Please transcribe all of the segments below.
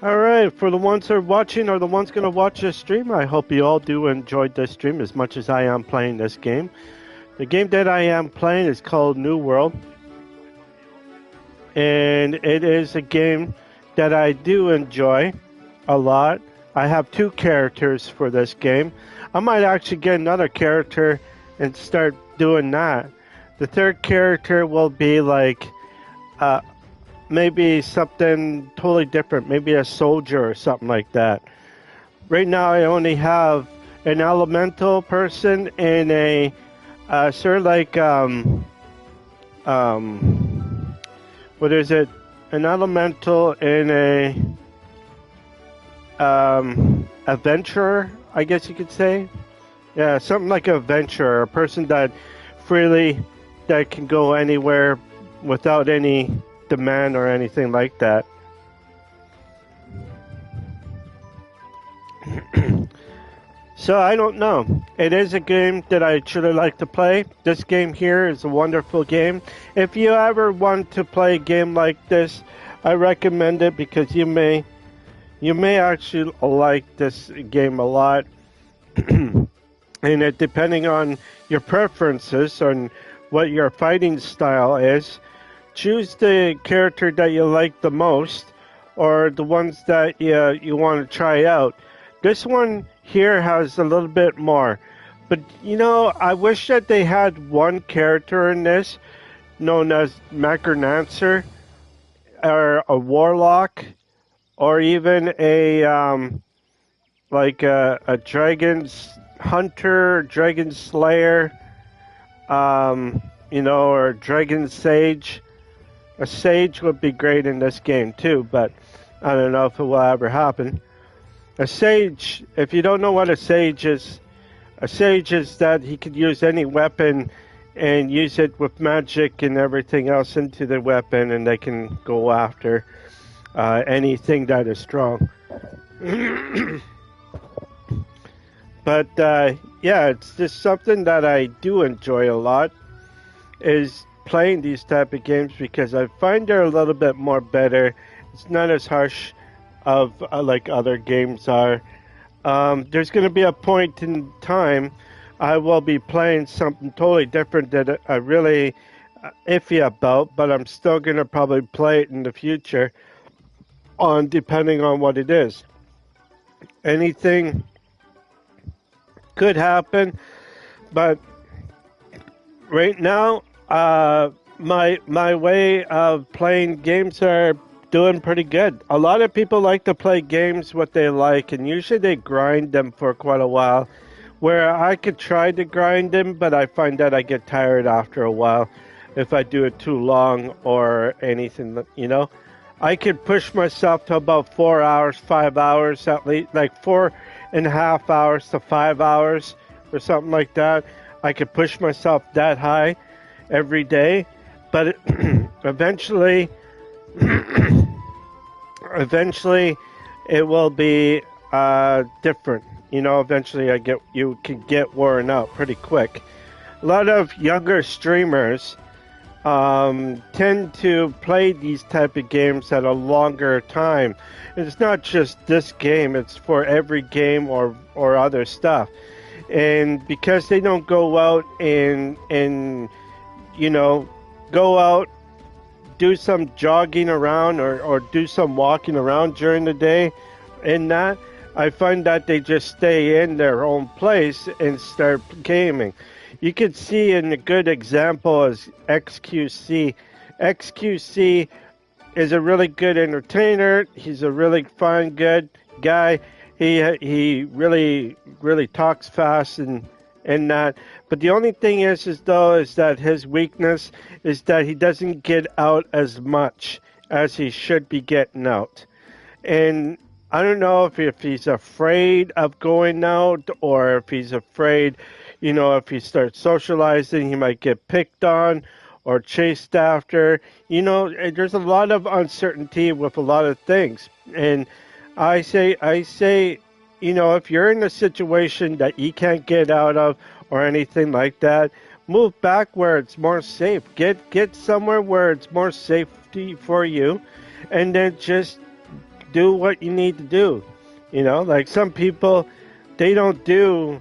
Alright, for the ones that are watching or the ones going to watch this stream, I hope you all do enjoy this stream as much as I am playing this game. The game that I am playing is called New World, and it is a game that I do enjoy a lot. I have two characters for this game. I might actually get another character and start doing that. The third character will be like maybe something totally different, maybe a soldier or something like that. Right now, I only have an elemental person and a sort of like what is it? An elemental and a adventurer, I guess you could say. Yeah, something like an adventurer, a person that freely that can go anywhere without any demand or anything like that. So I don't know. It is a game that I should have liked to play. This game here is a wonderful game. If you ever want to play a game like this, I recommend it because you may actually like this game a lot. And it, depending on your preferences on what your fighting style is, choose the character that you like the most or the ones that you want to try out. This one here has a little bit more. But, I wish that they had one character in this known as Macronancer or a Warlock or even a Dragon's Hunter, Dragon Slayer, or Dragon Sage. A Sage would be great in this game too, but I don't know if it will ever happen. A Sage, if you don't know what a Sage is that he could use any weapon and use it with magic and everything else into the weapon, and they can go after anything that is strong. But it's just something that I do enjoy a lot, is playing these type of games because I find they're a little bit more better. It's not as harsh of like other games are. There's going to be a point in time I will be playing something totally different that I really iffy about, but I'm still going to probably play it in the future depending on what it is. Anything could happen, but right now my way of playing games are doing pretty good. A lot of people like to play games what they like, and usually they grind them for quite a while, where I could try to grind them, but I find that I get tired after a while if I do it too long or anything, I could push myself to about 4 hours, 5 hours at least, like 4.5 hours to 5 hours or something like that. I could push myself that high every day, but eventually it will be different. Eventually you can get worn out pretty quick. A lot of younger streamers tend to play these type of games at a longer time. It's not just this game, it's for every game or other stuff. And because they don't go out and go out, do some jogging around or do some walking around during the day, and that, I find that they just stay in their own place and start gaming. You could see in a good example is XQC. XQC is a really good entertainer. He's a really fun, good guy. He really talks fast and that. But the only thing is that his weakness is that he doesn't get out as much as he should be getting out. And I don't know if he's afraid of going out or if he's afraid, if he starts socializing, he might get picked on or chased after. There's a lot of uncertainty with a lot of things. And I say, if you're in a situation that you can't get out of or anything like that, move back where it's more safe. Get somewhere where it's more safety for you, and then just do what you need to do. You know, like some people, they don't do,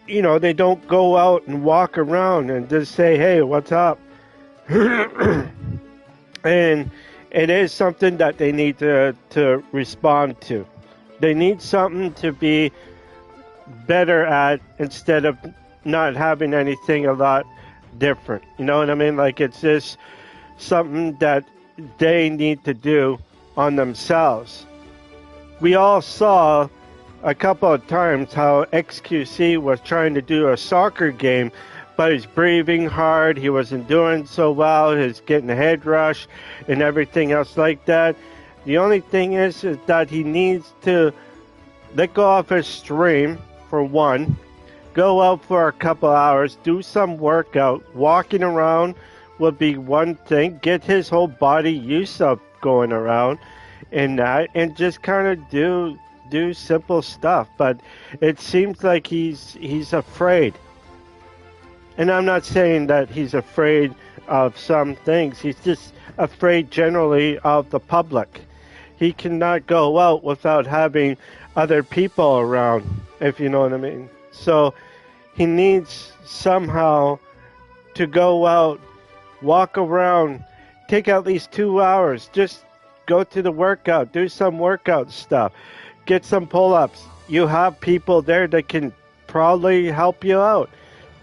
they don't go out and walk around and just say, hey, what's up? And it is something that they need to respond to. They need something to be better at instead of not having anything a lot different. You know what I mean? Like it's just something that they need to do on themselves. We all saw a couple of times how XQC was trying to do a soccer game, but he's breathing hard. He wasn't doing so well. He's getting a head rush and everything else like that. The only thing is that he needs to let go off his stream for one, go out for a couple hours, do some workout. Walking around would be one thing. Get his whole body used up going around and that, and just kind of do simple stuff. But it seems like he's afraid. And I'm not saying that he's afraid of some things. He's just afraid generally of the public. He cannot go out without having other people around, if you know what I mean. So he needs somehow to go out, walk around, take at least 2 hours, just go to the workout, do some workout stuff, get some pull-ups. You have people there that can probably help you out.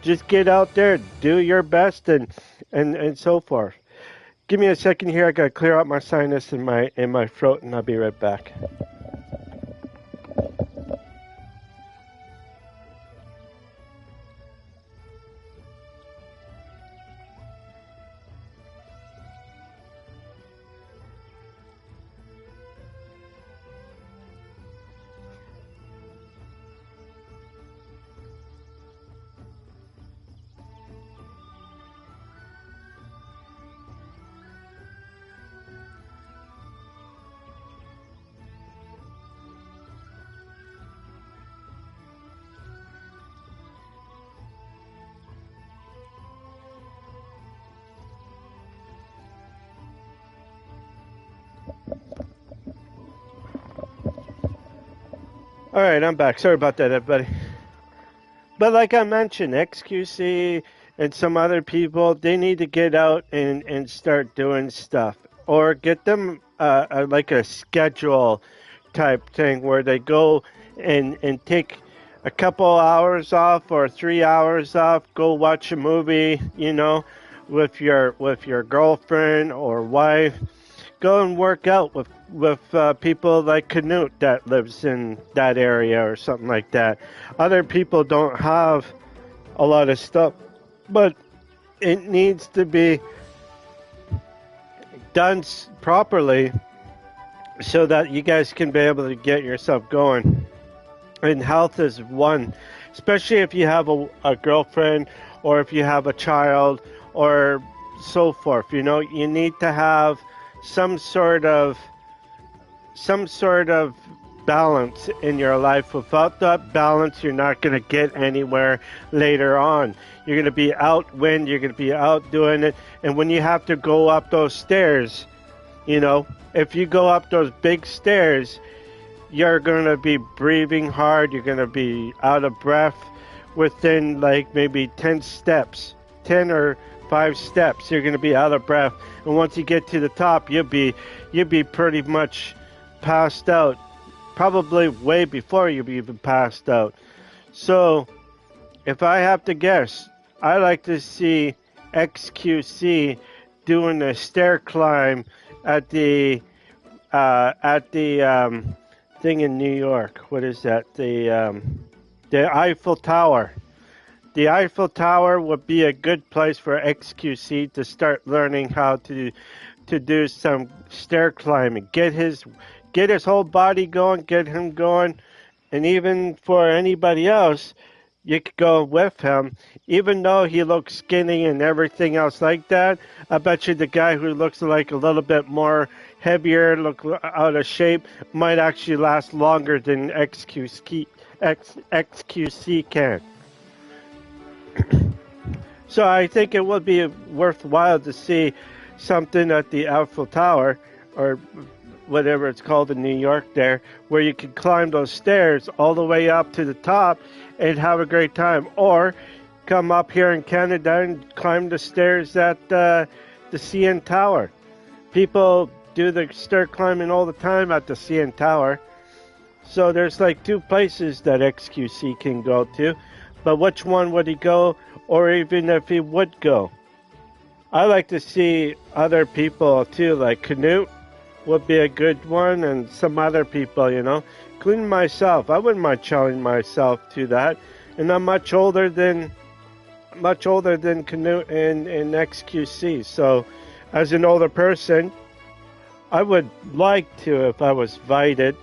Just get out there, do your best, and so forth. Give me a second here. I gotta clear out my sinus in my throat, and I'll be right back. All right, I'm back. Sorry about that, everybody. But like I mentioned, XQC and some other people, they need to get out and start doing stuff. Or get them like a schedule type thing where they go and take a couple hours off or 3 hours off, go watch a movie, with your girlfriend or wife. Go and work out with people like Canute that lives in that area or something like that. Other people don't have a lot of stuff, but it needs to be done properly so that you guys can be able to get yourself going. And health is one, especially if you have a girlfriend or if you have a child or so forth. You need to have some sort of balance in your life. Without that balance, you're not going to get anywhere later on. You're going to be out when you're going to be out doing it. And when you have to go up those stairs, if you go up those big stairs, you're going to be breathing hard. You're going to be out of breath within like maybe 10 steps, 10 or 5 steps. You're going to be out of breath. And once you get to the top, you'll be pretty much passed out, probably way before you even passed out. So if I have to guess, I like to see XQC doing a stair climb at the thing in New York. What is that? The Eiffel Tower. The Eiffel Tower would be a good place for XQC to start learning how to do some stair climbing. Get his whole body going, get him going, and even for anybody else, you could go with him. Even though he looks skinny and everything else like that, I bet you the guy who looks like a little bit more heavier, look out of shape, might actually last longer than XQC can. So I think it would be worthwhile to see something at the Eiffel Tower, or whatever it's called in New York there, where you can climb those stairs all the way up to the top and have a great time. Or come up here in Canada and climb the stairs at the CN Tower. People do the stair climbing all the time at the CN Tower. So there's like two places that XQC can go to. But which one would he go, or even if he would go? I like to see other people too, like Canute would be a good one, and some other people, including myself. I wouldn't mind challenging myself to that. And I'm much older than Canute and XQC. So as an older person, I would like to, if I was invited.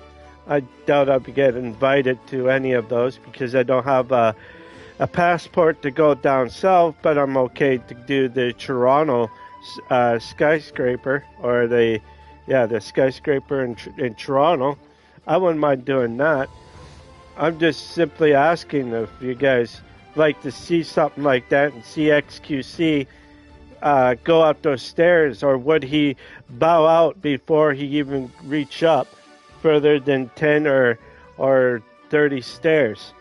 I doubt I'd get invited to any of those because I don't have a passport to go down south, but I'm okay to do the Toronto skyscraper, or the skyscraper in Toronto. I wouldn't mind doing that. I'm just simply asking if you guys like to see something like that and see XQC go up those stairs, or would he bow out before he even reach up further than 10 or 30 stairs?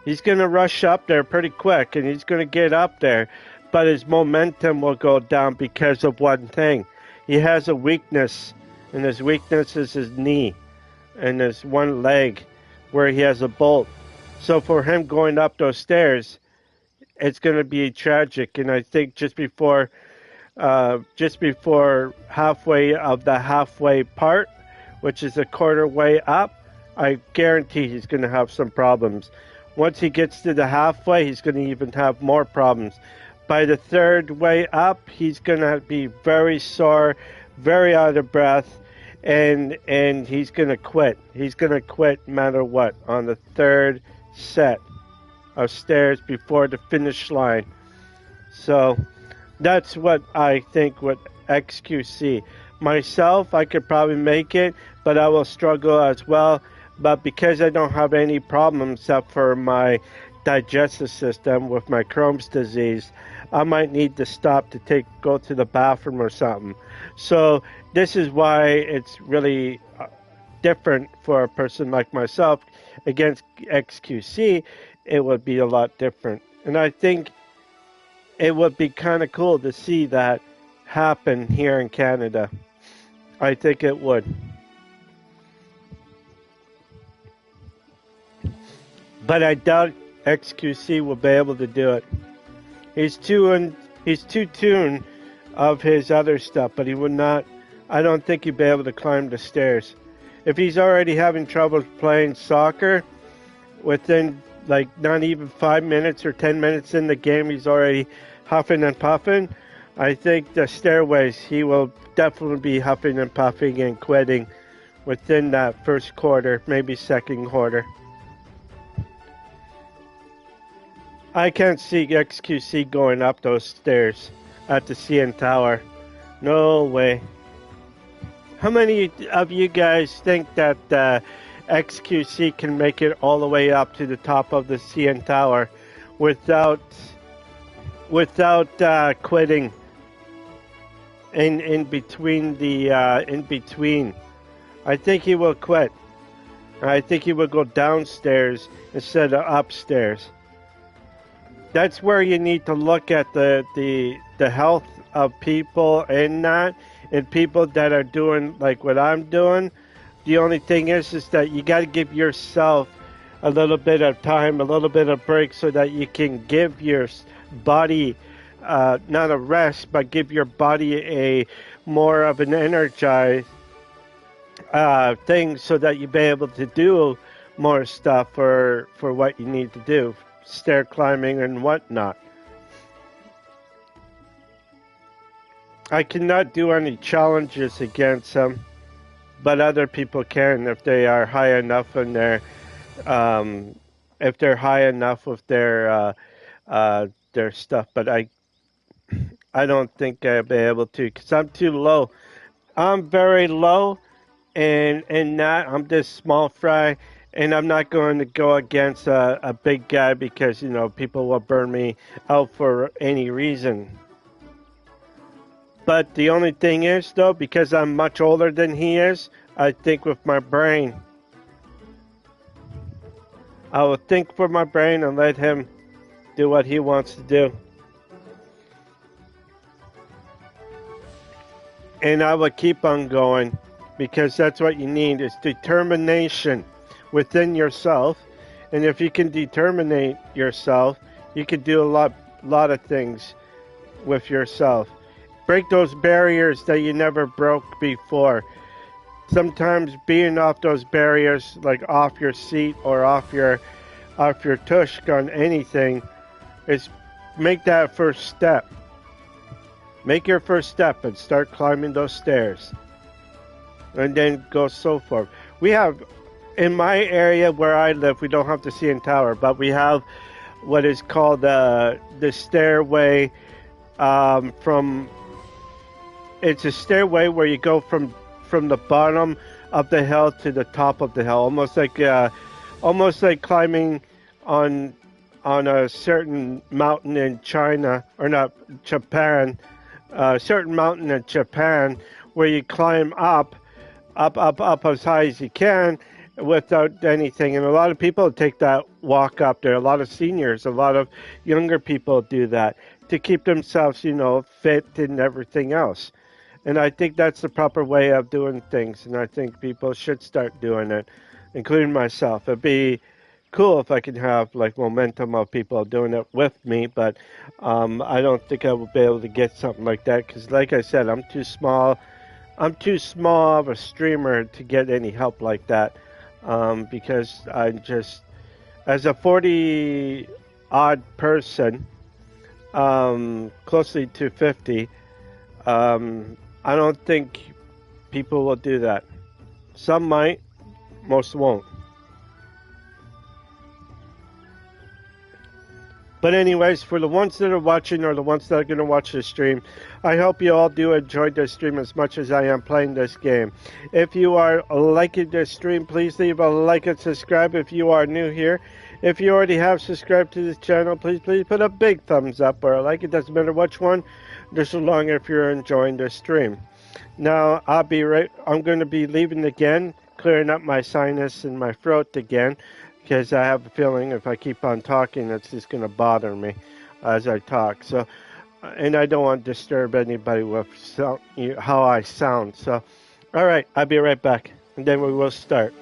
He's going to rush up there pretty quick, and he's going to get up there, but his momentum will go down because of one thing. He has a weakness, and his weakness is his knee and his one leg where he has a bolt. So for him going up those stairs, it's going to be tragic. And I think just before halfway of the halfway part, which is a quarter way up, I guarantee he's going to have some problems. Once he gets to the halfway, he's going to even have more problems. By the third way up, he's going to be very sore, very out of breath, and he's going to quit. He's going to quit no matter what on the third set of stairs before the finish line. So that's what I think with XQC. Myself, I could probably make it, but I will struggle as well. But because I don't have any problems except for my digestive system with my Crohn's disease, I might need to stop to go to the bathroom or something. So this is why it's really different for a person like myself. Against XQC, it would be a lot different. And I think it would be kind of cool to see that happen here in Canada. I think it would. But I doubt XQC will be able to do it. He's too tuned of his other stuff, but he would not. I don't think he'd be able to climb the stairs. If he's already having trouble playing soccer, within like not even 5 minutes or 10 minutes in the game, he's already huffing and puffing. I think the stairways, he will definitely be huffing and puffing and quitting within that first quarter, maybe second quarter. I can't see XQC going up those stairs at the CN Tower. No way. How many of you guys think that XQC can make it all the way up to the top of the CN Tower without quitting in between the in between? I think he will quit. I think he will go downstairs instead of upstairs. That's where you need to look at the health of people and that, and people that are doing like what I'm doing. The only thing is that you got to give yourself a little bit of time, a little bit of break, so that you can give your body not a rest, but give your body a more of an energized thing, so that you be able to do more stuff for what you need to do. Stair climbing and whatnot. I cannot do any challenges against them, but other people can if they are high enough in their if they're high enough with their stuff. But I don't think I'll be able to because I'm too low. I'm very low, and that I'm just small fry. And I'm not going to go against a big guy because, people will burn me out for any reason. But the only thing is, though, because I'm much older than he is, I think with my brain. I will think for my brain and let him do what he wants to do. And I will keep on going because that's what you need is determination within yourself. And if you can determine yourself, you can do a lot of things with yourself. Break those barriers that you never broke before. Sometimes being off those barriers, like off your seat or off your tush on anything, is make that first step. Make your first step and start climbing those stairs. And then go so forth. We have, in my area where I live, we don't have the CN Tower, but we have what is called the stairway from, it's a stairway where you go from the bottom of the hill to the top of the hill, almost like climbing on a certain mountain in China, or not Japan, a certain mountain in Japan, where you climb up as high as you can without anything. And a lot of people take that walk up there. A lot of seniors, a lot of younger people do that to keep themselves, fit and everything else. And I think that's the proper way of doing things. And I think people should start doing it, including myself. It'd be cool if I could have like momentum of people doing it with me, but I don't think I will be able to get something like that because, like I said, I'm too small. I'm too small of a streamer to get any help like that because I just, as a 40 odd person, closely to 50, I don't think people will do that. Some might, most won't. But anyways, for the ones that are watching or the ones that are going to watch the stream, I hope you all do enjoy this stream as much as I am playing this game. If you are liking this stream, please leave a like and subscribe if you are new here. If you already have subscribed to this channel, please put a big thumbs up or a like. It doesn't matter which one, just so long if you're enjoying this stream. Now, I'm going to be leaving again, clearing up my sinus and my throat again, because I have a feeling if I keep on talking, it's just going to bother me as I talk. So, and I don't want to disturb anybody with how I sound. So, all right, I'll be right back, and then we will start.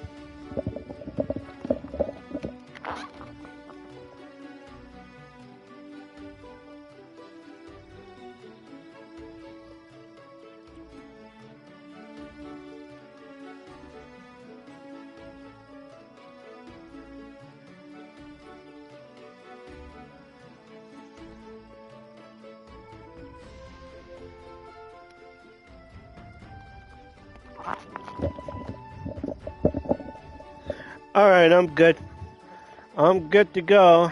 All right, I'm good. I'm good to go.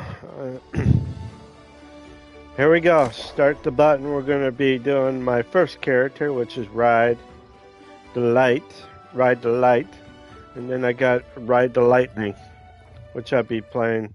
Here we go. Start the button. We're going to be doing my first character, which is Ride the Light. And then I got Ride the Lightning, which I'll be playing